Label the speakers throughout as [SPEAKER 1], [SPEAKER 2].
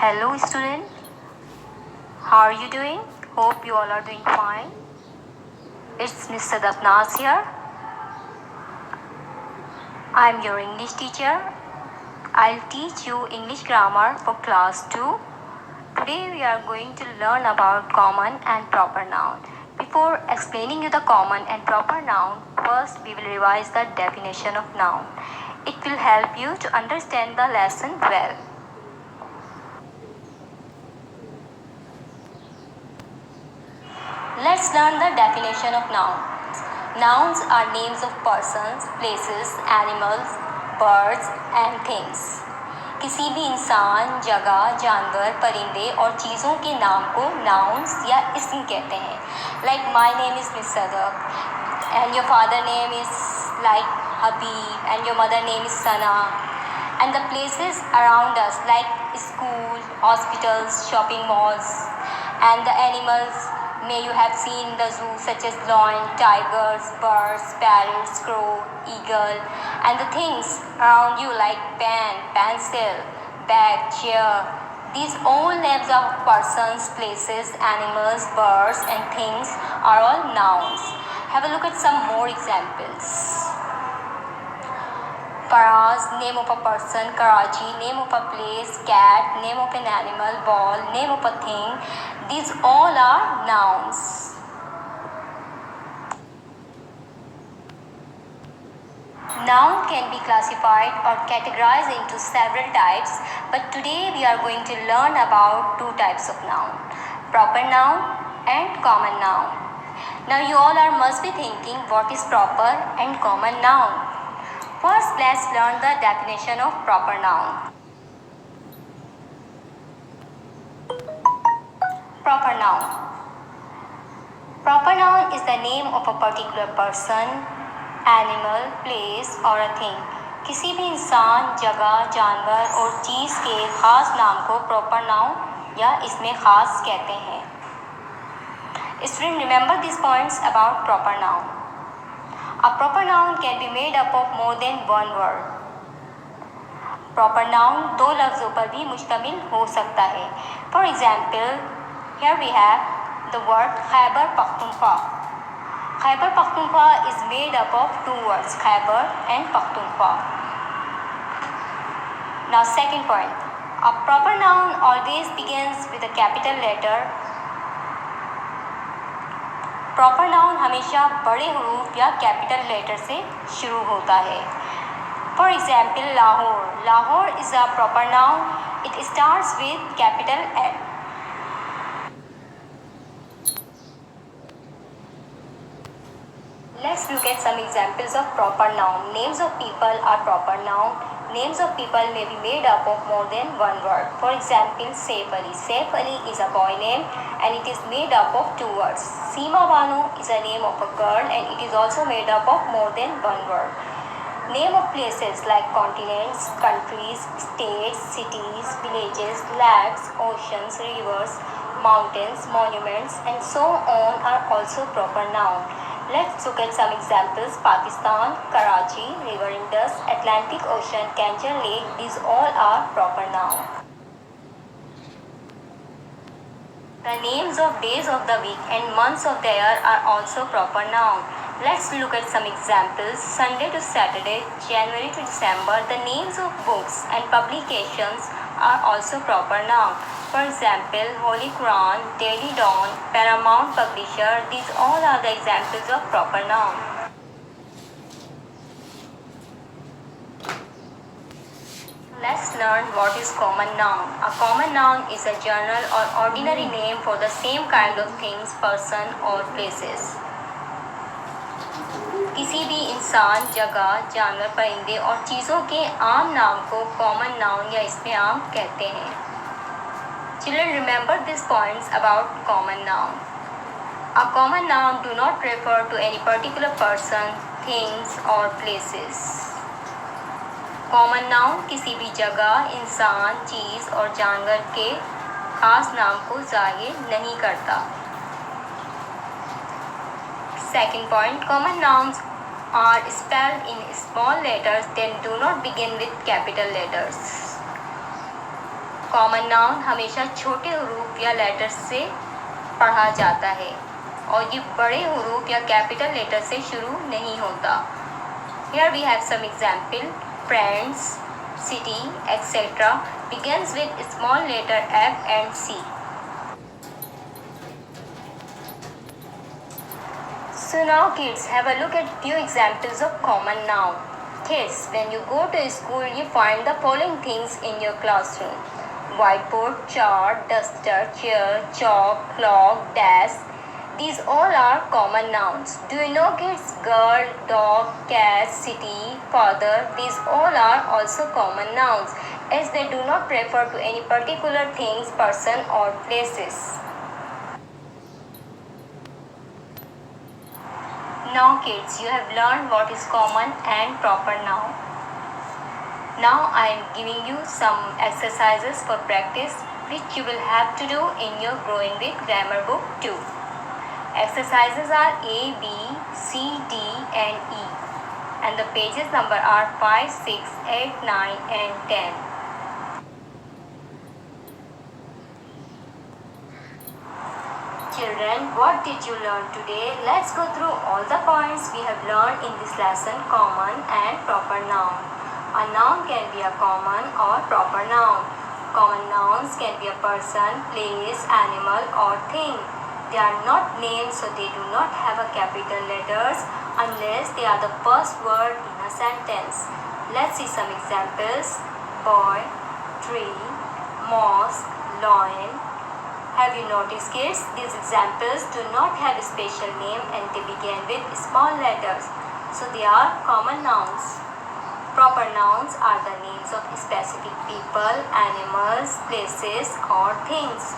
[SPEAKER 1] Hello student, how are you doing? Hope you all are doing fine. It's Mr. Dapnaz here. I'm your English teacher. I'll teach you English grammar for class 2. Today we are going to learn about common and proper noun. Before explaining you the common and proper noun, first we will revise the definition of noun. It will help you to understand the lesson well. Let's learn the definition of nouns. Nouns are names of persons, places, animals, birds and things. किसी भी इंसान, जगह, जानवर, परिंदे और चीज़ों के नाम को nouns या इसम कहते हैं. Like my name is Miss Sadak and your father name is like Habib and your mother name is Sana. And the places around us like school, hospitals, shopping malls, and the animals may you have seen the zoo such as lion, tigers, birds, parrots, crow, eagle, and the things around you like pen, pencil, bag, chair. These all names of persons, places, animals, birds, and things are all nouns. Have a look at some more examples. Faraz, name of a person. Karachi, name of a place. Cat, name of an animal. Ball, name of a thing. These all are nouns. Noun can be classified or categorized into several types, but today we are going to learn about two types of noun, proper noun and common noun. Now you all must be thinking what is proper and common noun. First, let's learn the definition of proper noun. Proper noun. Proper noun is the name of a particular person, animal, place or a thing. किसी भी इंसान, जगह, जानवर और चीज़ के खास नाम को proper noun या इसमें खास कहते हैं. Students, remember these points about proper noun. A proper noun can be made up of more than one word. Proper noun दो लफ्ज़ों पर भी मुश्तमिल हो सकता है. For example, here we have the word Khyber Pakhtunkhwa. Khyber Pakhtunkhwa is made up of two words, Khyber and Pakhtunkhwa. Now second point, a proper noun always begins with a capital letter. Proper noun हमेशा बड़े हरूफ या capital letter से शुरू होता है. For example Lahore. Lahore is a proper noun. It starts with capital L. Let's look at some examples of proper noun. Names of people are proper noun. Names of people may be made up of more than one word. For example, Saif Ali. Saif Ali is a boy name and it is made up of two words. Seema Banu is a name of a girl and it is also made up of more than one word. Name of places like continents, countries, states, cities, villages, lakes, oceans, rivers, mountains, monuments, and so on are also proper noun. Let's look at some examples. Pakistan, Karachi, River Indus, Atlantic Ocean, Kanjar Lake, these all are proper noun. The names of days of the week and months of the year are also proper noun. Let's look at some examples. Sunday to Saturday, January to December. The names of books and publications are also proper noun. For example, Holy Quran, Daily Dawn, Paramount Publisher, these all are the examples of proper noun. Let's learn what is common noun. A common noun is a general or ordinary name for the same kind of things, person or places. किसी भी इंसान, जगह, जानवर, परिंदे और चीज़ों के आम नाम को कॉमन नाउन या इसमें आम कहते हैं. Children, remember these points about common noun. A common noun do not refer to any particular person, things or places. Common noun किसी भी जगह, इंसान, चीज़ और जानवर के खास नाम को ज़ाहिर नहीं करता. Second point, common nouns are spelled in small letters that do not begin with capital letters. Common noun हमेशा छोटे हरूफ या लेटर्स से पढ़ा जाता है और ये बड़े हरूफ या कैपिटल लेटर से शुरू नहीं होता। Here we have some example. Friends, city, etc. begins with small letter F and C. So now kids, have a look at few examples of common noun. Kids, when you go to school, you find the following things in your classroom: whiteboard, chart, duster, chair, chalk, clock, desk. These all are common nouns. Do you know kids? Girl, dog, cat, city, father, these all are also common nouns as they do not refer to any particular things, person or places. Now kids, you have learned what is common and proper noun. Now I am giving you some exercises for practice which you will have to do in your Growing with Grammar book too. Exercises are A, B, C, D and E and the pages number are 5, 6, 8, 9 and 10. Children, what did you learn today? Let's go through all the points we have learned in this lesson: common and proper noun. A noun can be a common or proper noun. Common nouns can be a person, place, animal or thing. They are not names, so they do not have a capital letters unless they are the first word in a sentence. Let's see some examples. Boy, tree, mosque, lion. Have you noticed kids? These examples do not have a special name and they begin with small letters. So they are common nouns. Proper nouns are the names of specific people, animals, places or things.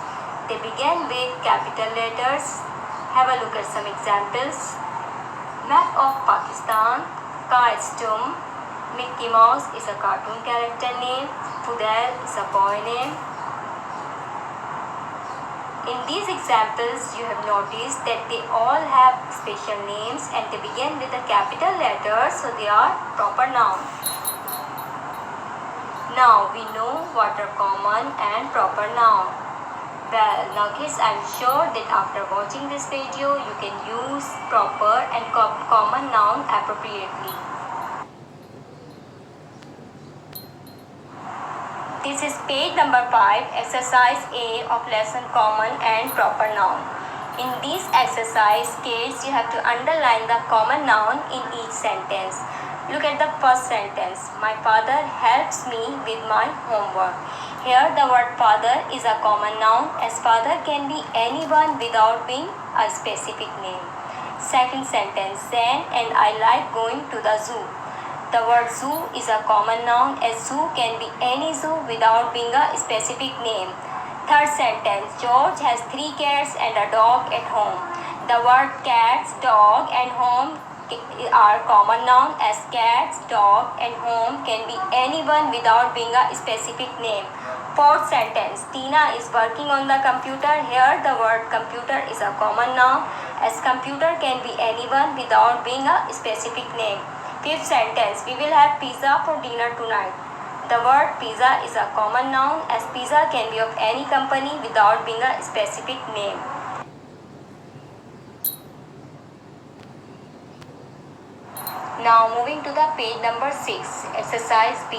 [SPEAKER 1] They begin with capital letters. Have a look at some examples. Map of Pakistan, Ka-Stum, Mickey Mouse is a cartoon character name, Fudel is a boy name. In these examples, you have noticed that they all have special names and they begin with a capital letter, so they are proper nouns. Now we know what are common and proper noun. Well, now kids, I am sure that after watching this video, you can use proper and common noun appropriately. This is page number 5, exercise A of lesson common and proper noun. In this exercise, kids, you have to underline the common noun in each sentence. Look at the first sentence. My father helps me with my homework. Here the word father is a common noun as father can be anyone without being a specific name. Second sentence. Zen and I like going to the zoo. The word zoo is a common noun as zoo can be any zoo without being a specific name. Third sentence. George has 3 cats and a dog at home. The word cats, dog and home are common noun as cats, dog and home can be anyone without being a specific name. Fourth sentence. Tina is working on the computer. Here the word computer is a common noun as computer can be anyone without being a specific name. Fifth sentence. We will have pizza for dinner tonight. The word pizza is a common noun as pizza can be of any company without being a specific name. Now moving to the page number 6, exercise B.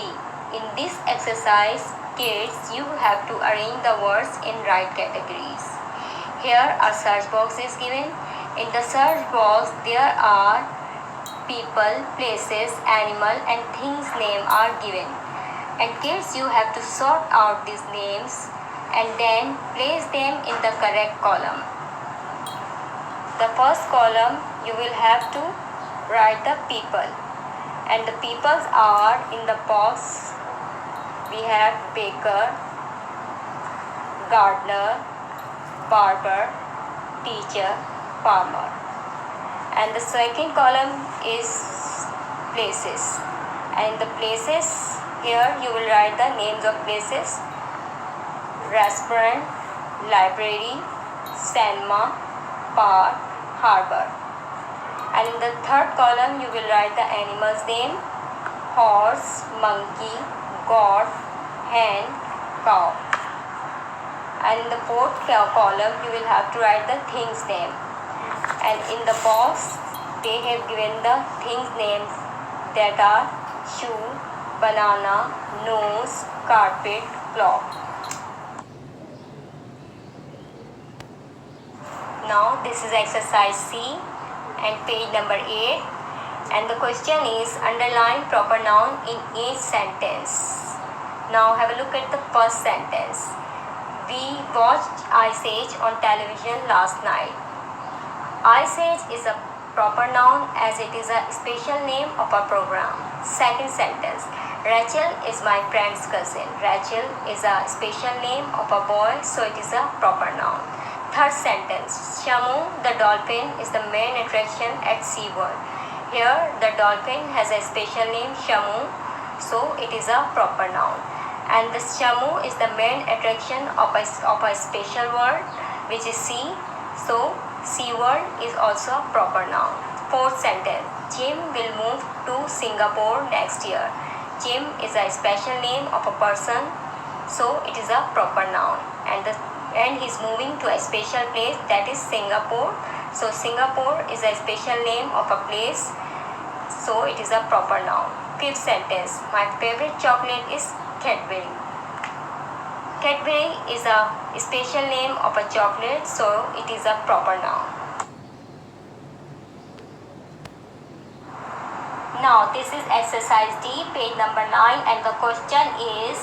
[SPEAKER 1] In this exercise, kids, you have to arrange the words in right categories. Here a search box is given. In the search box, there are people, places, animal and things name are given. And kids, you have to sort out these names and then place them in the correct column. The first column, you will have to write the people, and the peoples are in the box. We have baker, gardener, barber, teacher, farmer. And the second column is places, and the places, here you will write the names of places: restaurant, library, cinema, park, harbor. And in the third column, you will write the animal's name: horse, monkey, goat, hen, cow. and in the fourth column you will have to write the thing's name, and in the box they have given the things names that are shoe, banana, nose, carpet, clock. Now this is exercise C and page number 8, and the question is underline proper noun in each sentence. Now have a look at the first sentence. We watched Ice Age on television last night. Ice Age is a proper noun as it is a special name of a program. Second sentence. Rachel is my friend's cousin. Rachel is a special name of a boy, so it is a proper noun. Third sentence. Shamu the dolphin is the main attraction at SeaWorld. Here the dolphin has a special name Shamu, so it is a proper noun. And the Shamu is the main attraction of a special world which is sea, so SeaWorld is also a proper noun. Fourth sentence. Jim will move to Singapore next year. Jim is a special name of a person, so it is a proper noun. And he is moving to a special place, that is Singapore. So Singapore is a special name of a place, so it is a proper noun. Fifth sentence. My favorite chocolate is Cadbury. Cadbury is a special name of a chocolate, so it is a proper noun. Now this is exercise D, page number 9, and the question is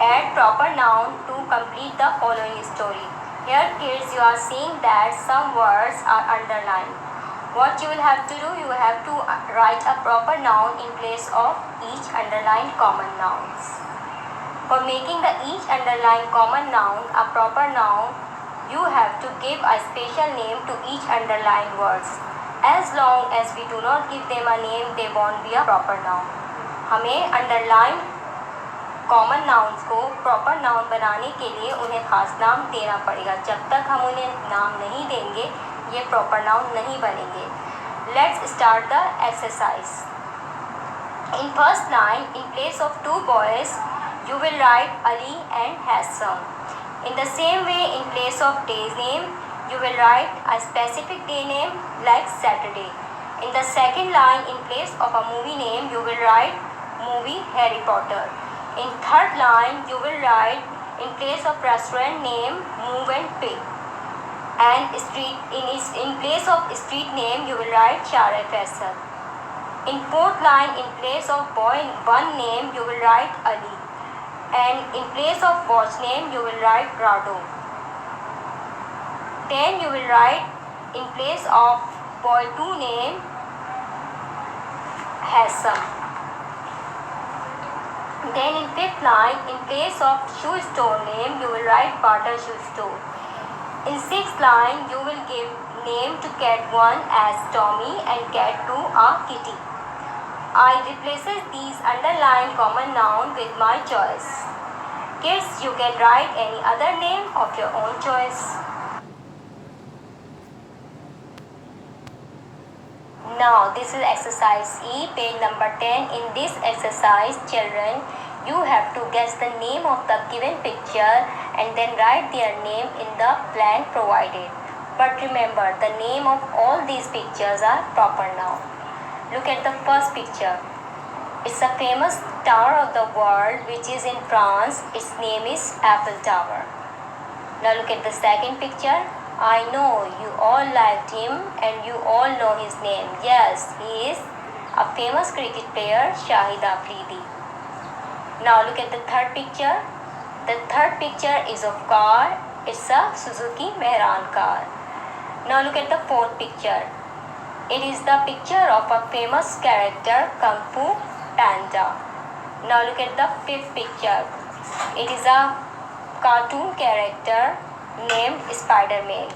[SPEAKER 1] add proper noun to complete the following story. Here kids, you are seeing that some words are underlined. What you will have to do, you have to write a proper noun in place of each underlined common nouns. For making the each underlined common noun a proper noun, you have to give a special name to each underlined words. As long as we do not give them a name, they won't be a proper noun. हमें underlined common nouns को proper noun बनाने के लिए उन्हें खास नाम देना पड़ेगा. जब तक हम उन्हें नाम नहीं देंगे ये प्रॉपर नाउन नहीं बनेंगे. Let's start the exercise. In first line, in place of two boys you will write Ali and Hassan. In the same way, in place of day's name, you will write a specific day name like Saturday. In the second line, in place of a movie name, you will write movie Harry Potter. In third line, you will write in place of restaurant name Move and Pig. And in place of street name, you will write Share Faisal. In fourth line, in place of boy one name, you will write Ali. And in place of watch name, you will write Rado. Then you will write in place of boy 2 name Hassan. Then in fifth line, in place of shoe store name, you will write Bata Shoe Store. In sixth line, you will give name to cat 1 as Tommy and cat 2 a Kitty. I replaces these underlined common noun with my choice. Kids, you can write any other name of your own choice. Now this is exercise E, page number 10. In this exercise, children, you have to guess the name of the given picture and then write their name in the blank provided. But remember, the name of all these pictures are proper noun. Look at the first picture. It's a famous tower of the world which is in France. Its name is Eiffel Tower. Now look at the second picture. I know you all liked him and you all know his name. Yes, he is a famous cricket player, Shahid Afridi. Now look at the third picture. The third picture is of car. It's a Suzuki Mehran car. Now look at the fourth picture. It is the picture of a famous character, Kung Fu Panda. Now look at the fifth picture. It is a cartoon character named Spider-Man.